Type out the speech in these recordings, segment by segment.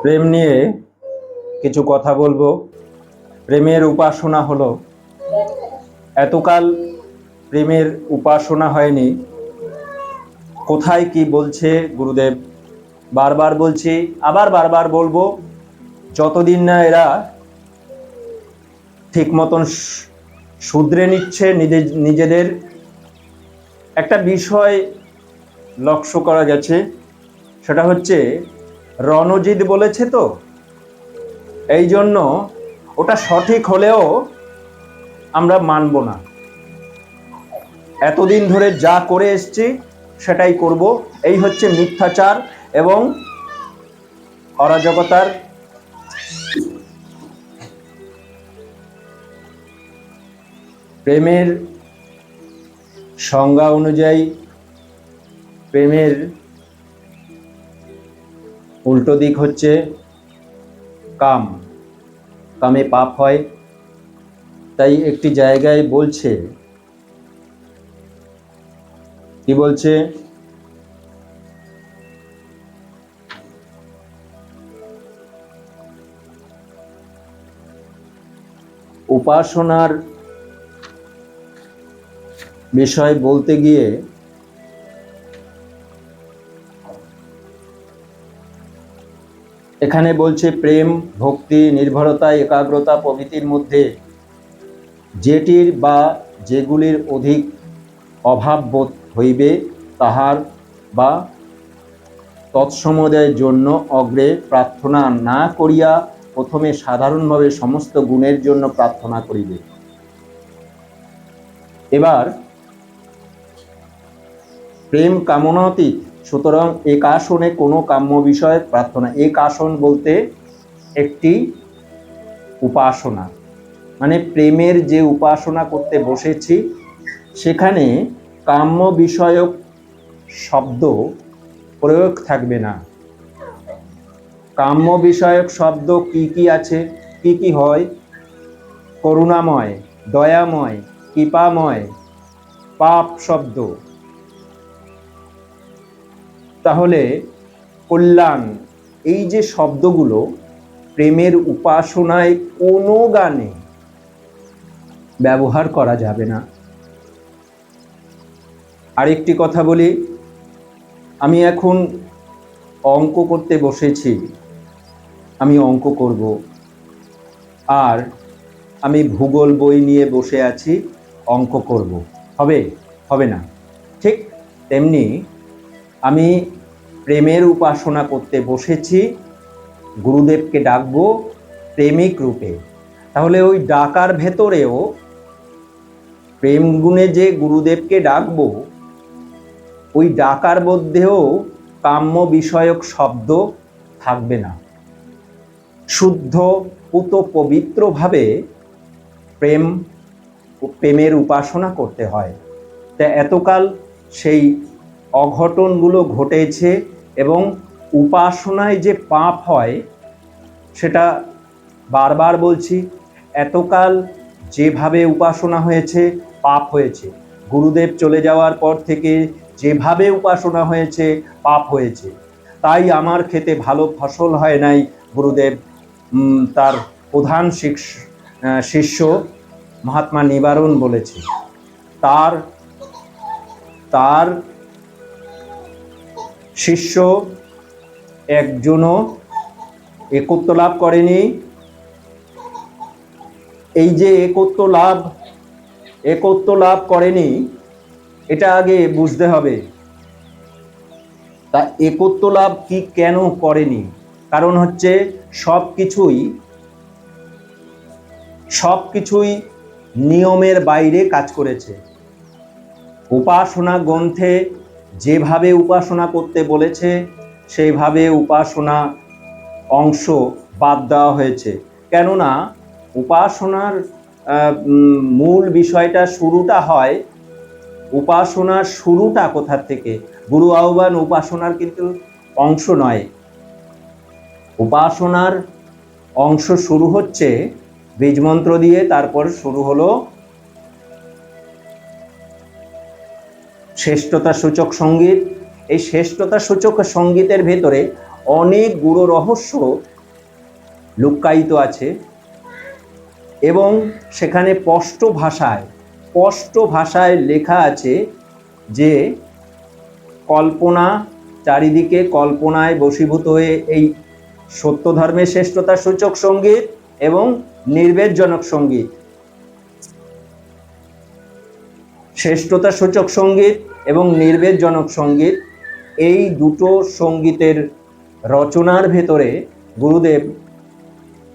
প্রেম নিয়ে কিছু কথা বলবো। প্রেমের উপাসনা হলো, এতকাল প্রেমের উপাসনা হয়নি। কোথায় কি বলছে গুরুদেব, বারবার বলছি, আবার বারবার বলবো, যতদিন না এরা ঠিক মতন শুধরে নিচ্ছে নিজেদের। একটা বিষয় লক্ষ্য করা গেছে, সেটা হচ্ছে রণজিৎ বলেছে তো, এই জন্য ওটা সঠিক হলেও আমরা মানব না। এতদিন ধরে যা করে এসছি সেটাই করব, এই হচ্ছে মিথ্যাচার এবং অরাজকতার প্রেমের সংজ্ঞা অনুযায়ী প্রেমের উল্টো দিক হচ্ছে কাম। কামে পাপ হয়। তাই একটি জায়গায় বলছে, কি বলছে, উপাসনার বিষয় বলতে গিয়ে এখানে বলছে প্রেম, ভক্তি, নির্ভরতা, একাগ্রতা প্রভৃতির মধ্যে যেটির বা যেগুলির অধিক অভাব বোধ হইবে তাহার বা তৎসমুদয়ের জন্য অগ্রে প্রার্থনা না করিয়া প্রথমে সাধারণভাবে সমস্ত গুণের জন্য প্রার্থনা করিবে। এবার প্রেম কামনাতীত, সুতরাং এক আসনে কোনো কাম্য বিষয়ে প্রার্থনা। এক আসন বলতে একটি উপাসনা, মানে প্রেমের যে উপাসনা করতে বসেছি সেখানে কাম্য বিষয়ক শব্দ প্রয়োগ থাকবে না। কাম্য বিষয়ক শব্দ কি কি আছে, কি কি হয়? করুণাময়, দয়াময়, কৃপাময়, পাপ শব্দ। তাহলে কল্যাণ, এই যে শব্দগুলো প্রেমের উপাসনায় কোনো গানে ব্যবহার করা যাবে না। আরেকটি কথা বলি, আমি এখন অঙ্ক করতে বসেছি, আমি অঙ্ক করব, আর আমি ভূগোল বই নিয়ে বসে আছি, অঙ্ক করব, হবে? হবে না। ঠিক তেমনি আমি প্রেমের উপাসনা করতে বসেছি, গুরুদেবকে ডাকবো প্রেমিক রূপে। তাহলে ওই ডাকার ভেতরেও প্রেম গুণে যে গুরুদেবকে ডাকবো, ওই ডাকার মধ্যেও কাম্য বিষয়ক শব্দ থাকবে না। শুদ্ধ পুত পবিত্রভাবে প্রেমের উপাসনা করতে হয়। তা এতকাল সেই অঘটনগুলো ঘটেছে এবং উপাসনায় যে পাপ হয় সেটা বারবার বলছি, এতকাল যেভাবে উপাসনা হয়েছে পাপ হয়েছে। গুরুদেব চলে যাওয়ার পর থেকে যেভাবে উপাসনা হয়েছে পাপ হয়েছে। তাই আমার খেতে ভালো ফসল হয় নাই, গুরুদেব তার প্রধান শিষ্য মহাত্মা নিবারণ বলেছে। তার শিষ্য একজনও একত্ব লাভ করেনি। এই যে একত্ব লাভ করেনি, এটা আগে বুঝতে হবে। তা একত্ব লাভ কি কেন করেনি? কারণ হচ্ছে সবকিছুই নিয়মের বাইরে কাজ করেছে। উপাসনা গ্রন্থে যেভাবে উপাসনা করতে বলেছে সেইভাবে উপাসনা অংশ বাদ দেওয়া হয়েছে। কেননা উপাসনার মূল বিষয়টা, শুরুটা হয়, উপাসনার শুরুটা কোথা থেকে? গুরু আহ্বান উপাসনার কিন্তু অংশ নয়। উপাসনার অংশ শুরু হচ্ছে বীজমন্ত্র দিয়ে, তারপর শুরু হলো শ্রেষ্ঠতা সূচক সঙ্গীত। এই শ্রেষ্ঠতা সূচক সঙ্গীতের ভেতরে অনেক গূঢ় রহস্য লুক্কায়িত আছে এবং সেখানে স্পষ্ট ভাষায় লেখা আছে যে কল্পনা, চারিদিকে কল্পনায় বশীভূত হয়ে এই সত্য ধর্মের শ্রেষ্ঠতা সূচক সঙ্গীত এবং নির্বেদজনক সঙ্গীত, শ্রেষ্ঠতা সূচক সঙ্গীত এবং নির্বেদজনক সঙ্গীত, এই দুটো সঙ্গীতের রচনার ভেতরে গুরুদেব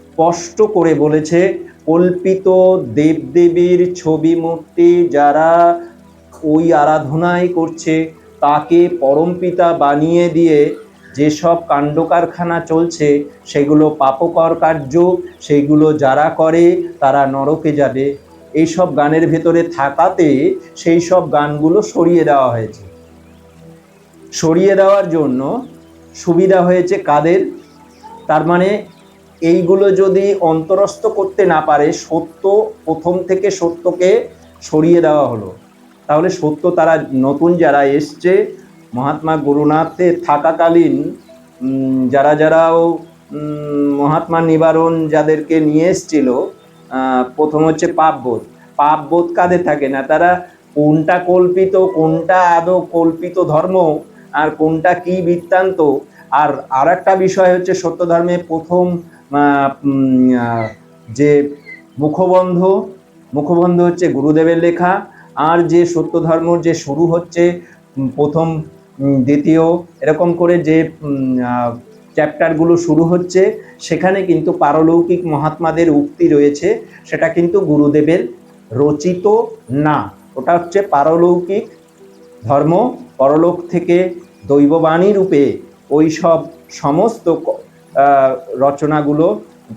স্পষ্ট করে বলেছে কল্পিত দেবদেবীর ছবি মূর্তি যারা ওই আরাধনাই করছে তাকে পরমপিতা বানিয়ে দিয়ে যেসব কাণ্ডকারখানা চলছে সেগুলো পাপকর কার্য, সেগুলো যারা করে তারা নরকে যাবে। এইসব গানের ভেতরে থাকাতে সেই সব গানগুলো সরিয়ে দেওয়া হয়েছে। সরিয়ে দেওয়ার জন্য সুবিধা হয়েছে কাদের? তার মানে এইগুলো যদি অন্তরস্থ করতে না পারে, সত্য প্রথম থেকে সত্যকে সরিয়ে দেওয়া হলো, তাহলে সত্য তারা নতুন যারা এসছে মহাত্মা গুরুনাথে থাকাকালীন যারাও মহাত্মা নিবারণ যাদেরকে নিয়ে এসছিল, প্রথম হচ্ছে পাপবোধ কাদের থাকে না, তারা কোনটা কল্পিত, কোনটা আদৌ কল্পিত ধর্ম আর কোনটা কি বৃত্তান্ত। আর একটা বিষয় হচ্ছে সত্য ধর্মে প্রথম যে মুখবন্ধ হচ্ছে গুরুদেবের লেখা, আর যে সত্য ধর্ম যে শুরু হচ্ছে প্রথম দ্বিতীয় এরকম করে যে চ্যাপ্টারগুলো শুরু হচ্ছে সেখানে কিন্তু পারলৌকিক মহাত্মাদের উক্তি রয়েছে, সেটা কিন্তু গুরুদেবের রচিত না, ওটা হচ্ছে পারলৌকিক ধর্ম, পরলোক থেকে দৈববাণী রূপে ওই সব সমস্ত রচনাগুলো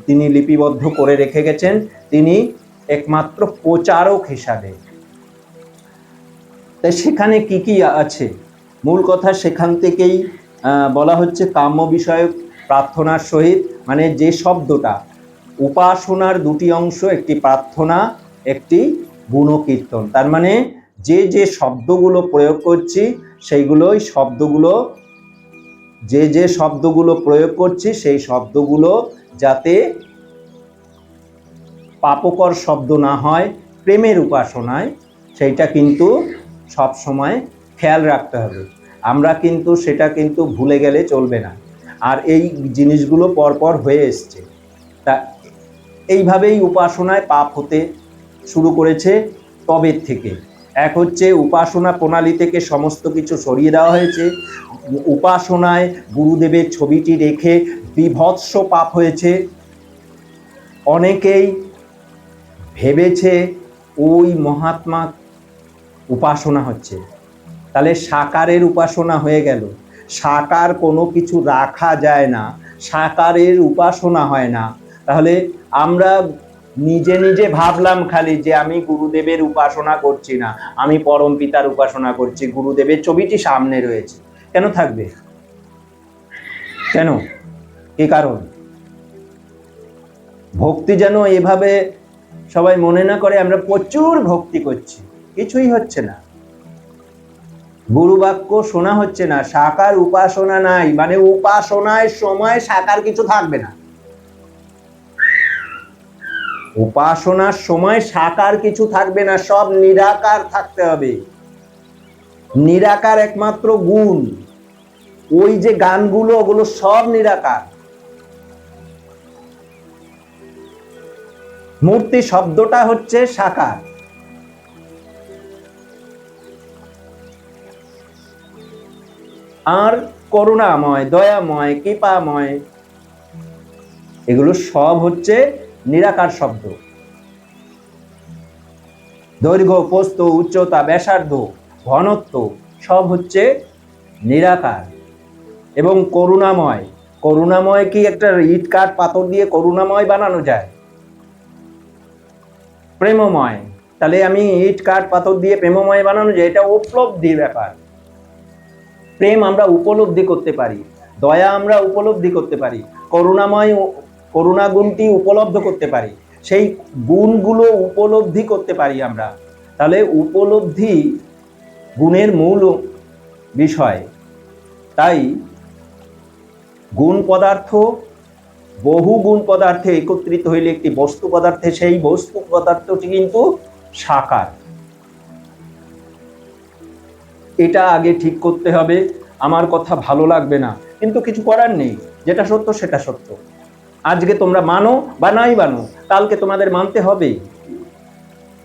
তিনি লিপিবদ্ধ করে রেখে গেছেন, তিনি একমাত্র প্রচারক হিসাবে। তাই সেখানে কি কি আছে মূল কথা সেখান থেকেই বলা হচ্ছে কাম্য বিষয়ক প্রার্থনার সহিত, মানে যে শব্দটা উপাসনার দুটি অংশ, একটি প্রার্থনা, একটি গুণকীর্তন। তার মানে যে শব্দগুলো প্রয়োগ করছি সেইগুলোই যে শব্দগুলো প্রয়োগ করছি সেই শব্দগুলো যাতে পাপকর শব্দ না হয় প্রেমের উপাসনায়, সেইটা কিন্তু সব সময় খেয়াল রাখতে হবে। আমরা কিন্তু সেটা কিন্তু ভুলে গেলে চলবে না। আর এই জিনিসগুলো পরপর হয়ে এসছে, তা এইভাবেই উপাসনায় পাপ হতে শুরু করেছে তবের থেকে। এক হচ্ছে উপাসনা প্রণালী থেকে সমস্ত কিছু সরিয়ে দেওয়া হয়েছে, উপাসনায় গুরুদেবের ছবিটি রেখে বিভৎস পাপ হয়েছে। অনেকেই ভেবেছে ওই মহাত্মা উপাসনা হচ্ছে, তাহলে সাকারের উপাসনা হয়ে গেল। সাকার কোনো কিছু রাখা যায় না, সাকারের উপাসনা হয় না। তাহলে আমরা নিজে ভাবলাম খালি যে আমি গুরুদেবের উপাসনা করছি না, আমি পরম পিতার উপাসনা করছি, গুরুদেবের ছবিটি সামনে রয়েছে, কেন থাকবে? কেন? কি কারণ? ভক্তি যেন এভাবে সবাই মনে না করে আমরা প্রচুর ভক্তি করছি, কিছুই হচ্ছে না, গুরু বাক্য শোনা হচ্ছে না, সাকার উপাসনা নাই, মানে উপাসনায় সময় সাকার কিছু থাকবে না। উপাসনার সময় সাকার কিছু থাকবে না, সব নিরাকার থাকতে হবে। নিরাকার একমাত্র গুণ, ওই যে গানগুলো ওগুলো সব নিরাকার। মূর্তি শব্দটা হচ্ছে সাকার। আর করুণাময়, দয়াময়, কৃপাময়, এগুলো সব হচ্ছে নিরাকার শব্দ। দৈর্ঘ্য, প্রস্থ, উচ্চতা, ব্যাসার্ধ, ঘনত্ব সব হচ্ছে নিরাকার। এবং করুণাময়, করুণাময় কি একটা ইট কাঠ পাথর দিয়ে করুণাময় বানানো যায়? প্রেমময়, তাহলে আমি ইট কাঠ পাথর দিয়ে প্রেমময় বানানো যায়? এটা উপলব্ধির ব্যাপার। প্রেম আমরা উপলব্ধি করতে পারি, দয়া আমরা উপলব্ধি করতে পারি, করুণাময় করুণা গুণটি উপলব্ধ করতে পারি, সেই গুণগুলো উপলব্ধি করতে পারি আমরা। তাহলে উপলব্ধি গুণের মূল বিষয়। তাই গুণ পদার্থ বহু গুণ পদার্থে একত্রিত হইলে একটি বস্তু পদার্থে সেই বস্তু পদার্থটি কিন্তু সাকার। এটা আগে ঠিক করতে হবে। আমার কথা ভালো লাগবে না, কিন্তু কিছু করার নেই, যেটা সত্য সেটা সত্য। আজকে তোমরা মানো বা নাই মানো, কালকে তোমাদের মানতে হবে।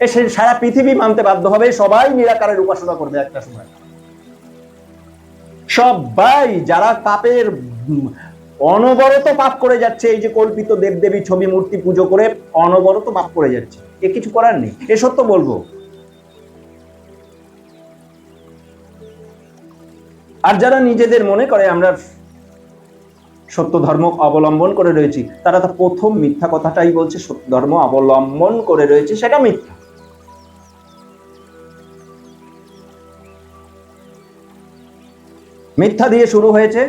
এসে সারা পৃথিবী মানতে বাধ্য হবে, সবাই নিরাকারের উপাসনা করবে একটা সময়। সবাই যারা পাপের অনবরত পাপ করে যাচ্ছে, এই যে কল্পিত দেবদেবী ছবি মূর্তি পুজো করে অনবরত পাপ করে যাচ্ছে, এ কিছু করার নেই, এ সত্য বলবো। আর যারা নিজেদের মনে করে আমরা সত্য ধর্ম অবলম্বন করে রয়েছি, তারা তো প্রথম মিথ্যা কথাটাই বলছে, সত্য ধর্ম অবলম্বন করে রয়েছে, সেটা মিথ্যা। মিথ্যা দিয়ে শুরু হয়েছে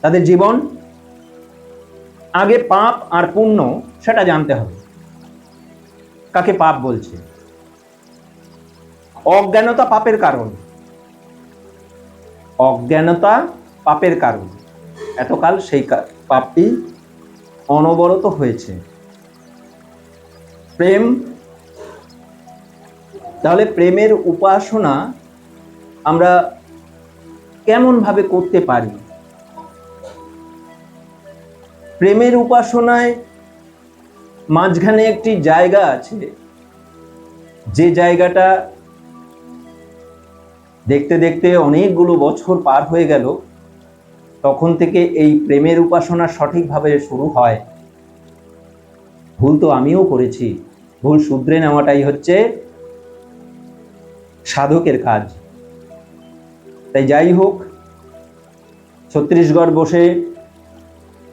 তাদের জীবন। আগে পাপ আর পুণ্য সেটা জানতে হবে। কাকে পাপ বলছে? অজ্ঞানতা পাপের কারণ, অজ্ঞানতা পাপের কারণ। এতকাল সেই পাপটি অনবরত হয়েছে। প্রেম, তাহলে প্রেমের উপাসনা আমরা কেমন ভাবে করতে পারি? প্রেমের উপাসনায় মাঝখানে একটি জায়গা আছে, যে জায়গাটা দেখতে দেখতে অনেকগুলো বছর পার হয়ে গেল, তখন থেকে এই প্রেমের উপাসনা সঠিকভাবে শুরু হয়। ভুল তো আমিও করেছি, ভুল শুধরে নেওয়াটাই হচ্ছে সাধকের কাজ। তাই যাই হোক, ছত্তিশগড় বসে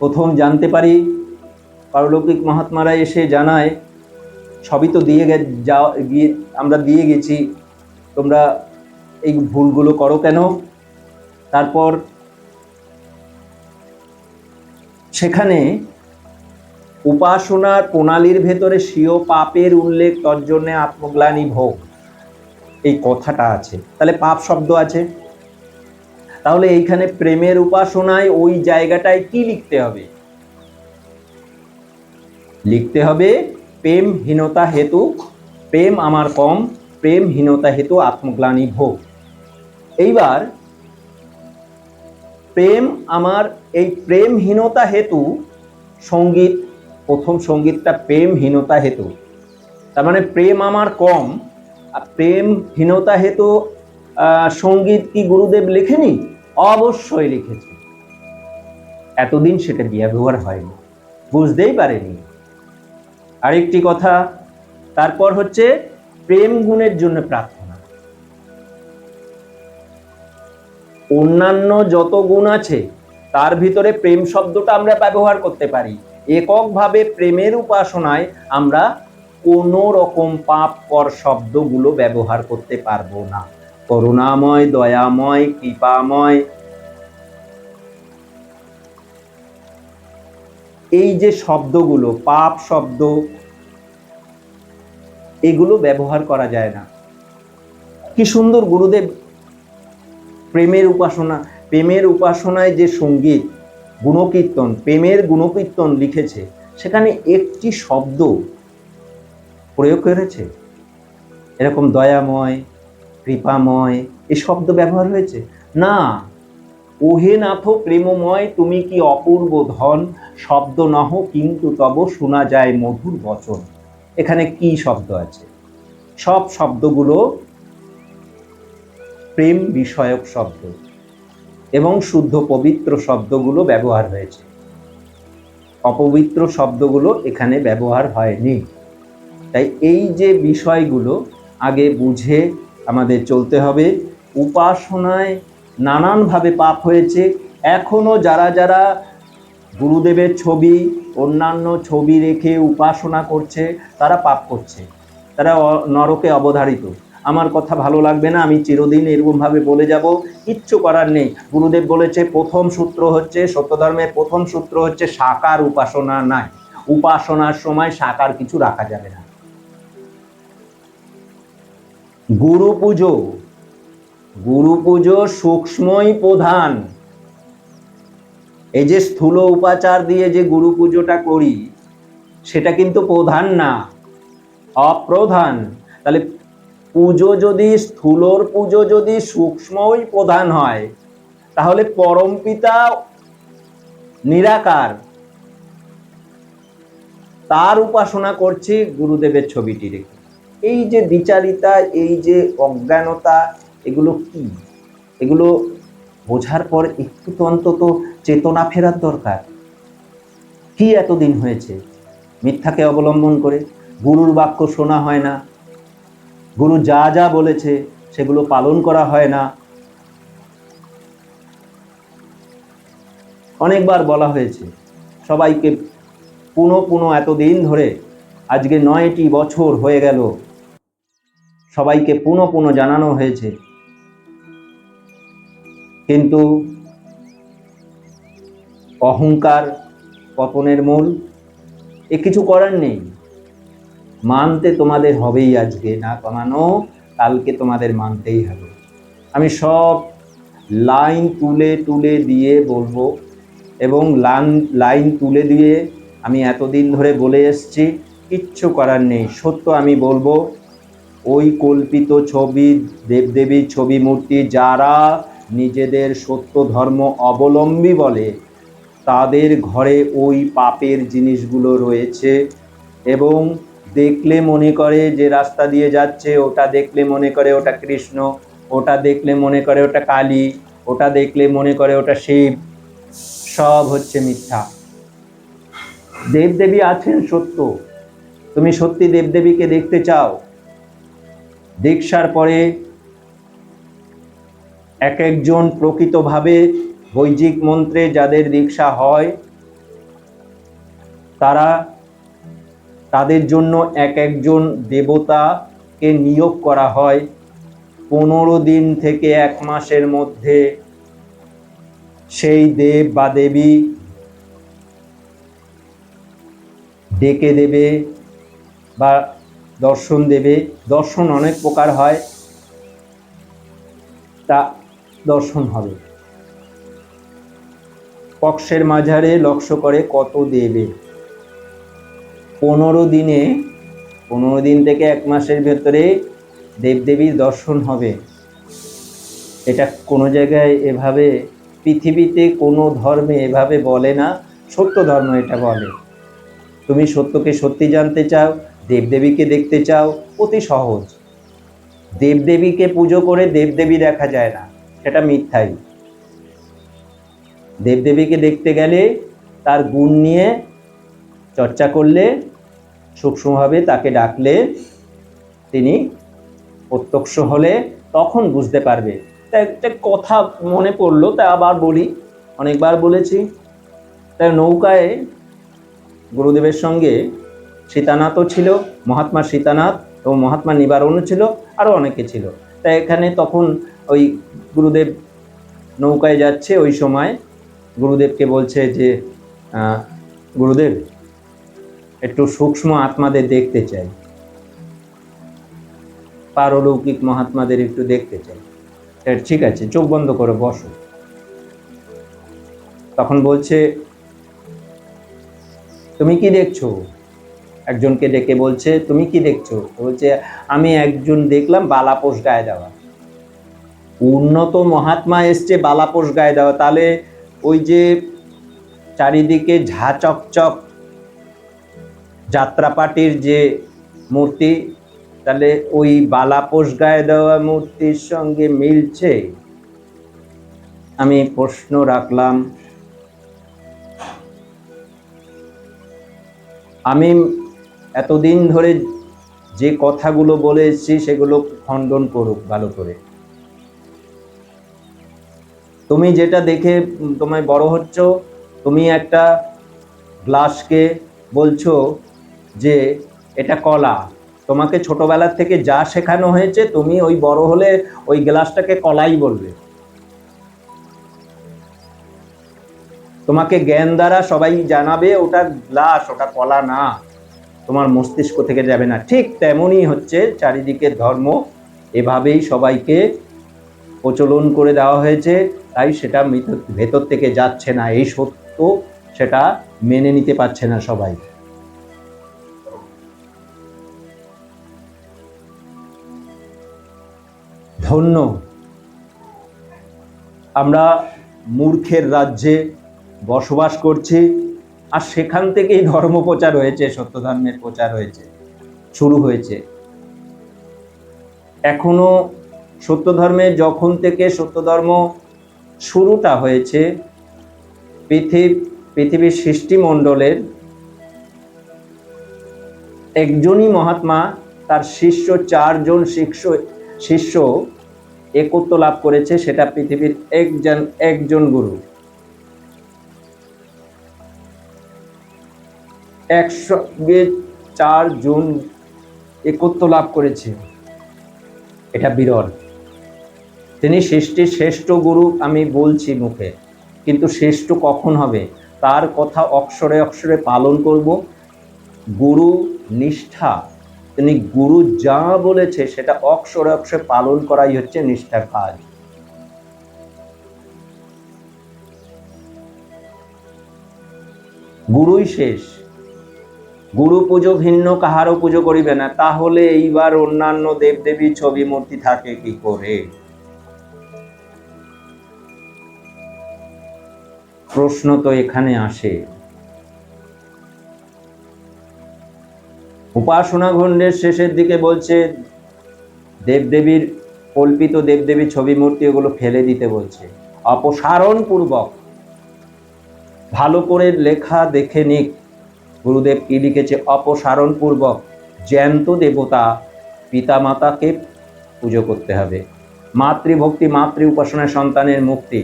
প্রথম জানতে পারি, পারলৌকিক মহাত্মারা এসে জানায় সবই তো গিয়ে আমরা দিয়ে গেছি, তোমরা এই ভুলগুলো করো কেন? তারপর সেখানে উপাসনার প্রণালীর ভেতরে স্বীয় পাপের উল্লেখ, তজ্জন্যে আত্মগ্লানি ভোগ, এই কথাটা আছে। তাহলে পাপ শব্দ আছে, তাহলে এইখানে প্রেমের উপাসনায় ওই জায়গাটায় কি লিখতে হবে? লিখতে হবে প্রেমহীনতা হেতু, প্রেম আমার কম, প্রেমহীনতা হেতু আত্মগ্লানি ভোগ। এইবার প্রেম আমার, এই প্রেমহীনতা হেতু সঙ্গীত, প্রথম সঙ্গীতটা প্রেমহীনতা হেতু, তার মানে প্রেম আমার কম, আর প্রেমহীনতা হেতু সঙ্গীত কি গুরুদেব লেখেনি? অবশ্যই লিখেছে। এতদিন সেটা ব্যবহার হয়নি, বুঝতেই পারেনি। আরেকটি কথা, তারপর হচ্ছে প্রেম গুণের জন্য প্রার্থনা। অন্যান্য যত গুণ আছে তার ভিতরে প্রেম শব্দটা আমরা ব্যবহার করতে পারি। এককভাবে প্রেমের উপাসনায় আমরা কোনো রকম পাপকর শব্দগুলো ব্যবহার করতে পারবো না। করুণাময়, দয়াময়, কৃপাময়, এই যে শব্দগুলো, পাপ শব্দ, এগুলো ব্যবহার করা যায় না। কি সুন্দর গুরুদেব প্রেমের উপাসনা, প্রেমের উপাসনায় যে সঙ্গীত, গুণকীর্তন, প্রেমের গুণকীর্তন লিখেছে, সেখানে একটি শব্দ প্রয়োগ করেছে এরকম দয়াময়, কৃপাময়, এই শব্দ ব্যবহার হয়েছে না। ওহে নাথ প্রেমময়, তুমি কি অপূর্ব ধন, শব্দ নহ কিন্তু তব শোনা যায় মধুর বচন। এখানে কি শব্দ আছে? সব শব্দগুলো প্রেম বিষয়ক শব্দ এবং শুদ্ধ পবিত্র শব্দগুলো ব্যবহার হয়েছে, অপবিত্র শব্দগুলো এখানে ব্যবহার হয়নি। তাই এই যে বিষয়গুলো আগে বুঝে আমাদের চলতে হবে। উপাসনায় নানানভাবে পাপ হয়েছে, এখনো যারা যারা গুরুদেবের ছবি, অন্যান্য ছবি রেখে উপাসনা করছে, তারা পাপ করছে, তারা নরকে অবধারিত। আমার কথা ভালো লাগবে না, আমি চিরদিন এরকমভাবে বলে যাব, কিচ্ছু করার নেই। গুরুদেব বলেছে প্রথম সূত্র হচ্ছে, সত্যধর্মের প্রথম সূত্র হচ্ছে সাকার উপাসনা নাই। উপাসনার সময় সাকার কিছু রাখা যাবে না। গুরু পুজো, গুরু পুজো সূক্ষ্মই প্রধান। এই যে স্থূল উপাচার দিয়ে যে গুরু পুজোটা করি, সেটা কিন্তু প্রধান না, অপ্রধান। তাহলে পুজো যদি স্থূলর পুজো যদি সূক্ষ্মই প্রধান হয়, তাহলে পরমপিতা নিরাকার, তার উপাসনা করছি গুরুদেবের ছবিটি রেখে। এই যে বিচারিতা, এই যে অজ্ঞানতা, এগুলো কি? এগুলো বোঝার পর একটু তো অন্তত চেতনা ফেরার দরকার। কি এতদিন হয়েছে মিথ্যাকে অবলম্বন করে? গুরুর বাক্য শোনা হয় না, গুরু যা যা বলেছে সেগুলো পালন করা হয় না। অনেকবার বলা হয়েছে সবাইকে, পুনঃ এতদিন ধরে, আজকে 9টি বছর হয়ে গেল, সবাইকে পুনঃ জানানো হয়েছে, কিন্তু অহংকার পতনের মূল। এ কিছু করার নেই, মানতে তোমাদের হবেই। আজকে না কমানো, কালকে তোমাদের মানতেই হবে। আমি সব লাইন তুলে দিয়ে বলবো, এবং লাইন তুলে দিয়ে আমি এতদিন ধরে বলে এসছি, কিচ্ছু করার নেই। সত্য আমি বলবো, ওই কল্পিত ছবি, দেবদেবীর ছবি মূর্তি যারা নিজেদের সত্য ধর্ম অবলম্বী বলে, তাদের ঘরে ওই পাপের জিনিসগুলো রয়েছে। এবং দেখলে মনে করে, যে রাস্তা দিয়ে যাচ্ছে ওটা দেখলে মনে করে ওটা কৃষ্ণ, ওটা দেখলে মনে করে ওটা কালী, ওটা দেখলে মনে করে ওটা শিব। সব হচ্ছে মিথ্যা। দেবদেবী আছেন সত্য। তুমি সত্যি দেবদেবীকে দেখতে চাও, দীক্ষার পরে এক একজন প্রকৃতভাবে বৈদিক মন্ত্রে যাদের দীক্ষা হয়, তাদের জন্য এক একজন দেবতাকে নিয়োগ করা হয়। 15 দিন থেকে 1 মাসের মধ্যে সেই দেব বা দেবী ডেকে দেবে বা দর্শন দেবে। দর্শন অনেক প্রকার হয়, তা দর্শন হবে। পক্ষের মাঝারে লক্ষ্য করে কত দেবে। 15 দিন থেকে 1 মাসের ভেতরে দেবদেবীর দর্শন হবে। এটা কোনো জায়গায় এভাবে, পৃথিবীতে কোনো ধর্মে এভাবে বলে না, সত্য ধর্ম এটা বলে। তুমি সত্যকে সত্যি জানতে চাও, দেবদেবীকে দেখতে চাও, অতি সহজ। দেবদেবীকে পুজো করে দেবদেবী দেখা যায় না, সেটা মিথ্যাই। দেবদেবীকে দেখতে গেলে তার গুণ নিয়ে চর্চা করলে, সূক্ষ্মভাবে তাকে ডাকলে, তিনি প্রত্যক্ষ হলে তখন বুঝতে পারবে। তাই একটা কথা মনে পড়লো, তাই আবার বলি, অনেকবার বলেছি। তাই নৌকায় গুরুদেবের সঙ্গে সীতানাথও ছিল, মহাত্মা সীতানাথ এবং মহাত্মা নিবারণও ছিল, আরও অনেকে ছিল। তাই এখানে তখন ওই গুরুদেব নৌকায় যাচ্ছে, ওই সময় গুরুদেবকে বলছে যে, গুরুদেব একটু সূক্ষ্ম আত্মাদের দেখতে চাই, পারলৌকিক মহাত্মাদের একটু দেখতে চাই। ঠিক আছে, চোখ বন্ধ করে বসো। তখন বলছে, তুমি কি দেখছো? একজনকে ডেকে বলছে, তুমি কি দেখছো? বলছে, আমি একজন দেখলাম বালাপোষ গায়ে দেওয়া। উন্নত মহাত্মা এসছে বালাপোষ গায়ে দেওয়া, তাহলে ওই যে চারিদিকে ঝা চকচক যাত্রাপাটির যে মূর্তি, তাহলে ওই বালাপোষ গায়ে দেওয়া মূর্তির সঙ্গে মিলছে? আমি প্রশ্ন রাখলাম। আমি এতদিন ধরে যে কথাগুলো বলে এসেছি সেগুলো খণ্ডন করুক ভালো করে। তুমি যেটা দেখে তোমায় বড় হচ্ছ, তুমি একটা গ্লাসকে বলছো যে এটা কলা, তোমাকে ছোটবেলার থেকে যা শেখানো হয়েছে, তুমি ওই বড় হলে ওই গ্লাসটাকে কলাই বলবে। তোমাকে জ্ঞান দ্বারা সবাই জানাবে ওটা গ্লাস, ওটা কলা না, তোমার মস্তিষ্ক থেকে যাবে না। ঠিক তেমনই হচ্ছে চারিদিকের ধর্ম, এভাবেই সবাইকে প্রচলন করে দেওয়া হয়েছে, তাই সেটা ভেতর থেকে যাচ্ছে না, এই সত্য সেটা মেনে নিতে পারছে না সবাই। ধন্য আমরা মূর্খের রাজ্যে বসবাস করছি, আর সেখান থেকেই ধর্ম প্রচার হয়েছে, সত্য ধর্মের প্রচার হয়েছে, শুরু হয়েছে। এখনো সত্য ধর্মের যখন থেকে সত্য ধর্ম শুরুটা হয়েছে, পৃথিবীর সৃষ্টিমণ্ডলের একজনই মহাত্মা, তার শিষ্য 4জন শিষ্য একত্ব লাভ করেছে, সেটা পৃথিবীর একজন গুরু। 4জন একত্ব লাভ করেছে, এটা বিরল। তিনি সৃষ্টির শ্রেষ্ঠ গুরু আমি বলছি মুখে, কিন্তু শ্রেষ্ঠ কখন হবে তার কথা অক্ষরে অক্ষরে পালন করব। গুরু নিষ্ঠা, তিনি গুরু যা বলেছে সেটা অক্ষরে অক্ষরে পালন করাই হচ্ছে নিষ্ঠার কাজ। গুরুই শেষ, গুরু পুজো ভিন্ন কাহারও পুজো করিবে না, তাহলে এইবার অন্যান্য দেবদেবী ছবি মূর্তি থাকে কি করে? প্রশ্ন তো এখানে আসে। উপাসনা খণ্ডের শেষের দিকে বলছে দেবদেবীর কল্পিত দেবদেবীর ছবি মূর্তি ওগুলো ফেলে দিতে বলছে, অপসারণ পূর্বক। ভালো করে লেখা দেখে নিক গুরুদেব কি লিখেছে, অপসারণ পূর্বক জ্যান্ত দেবতা পিতামাতাকে পুজো করতে হবে। মাতৃভক্তি, মাতৃ উপাসনায় সন্তানের মুক্তি।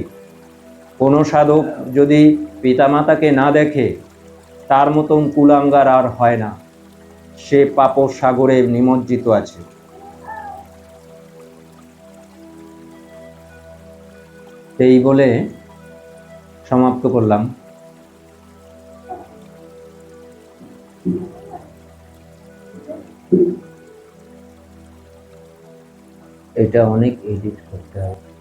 কোনো সাধক যদি পিতামাতাকে না দেখে, তার মতন কুলাঙ্গার আর হয় না, সে পাপ সাগরে নিমজ্জিত আছে। এই বলে সমাপ্ত করলাম। এটা অনেক এডিট করতে হবে।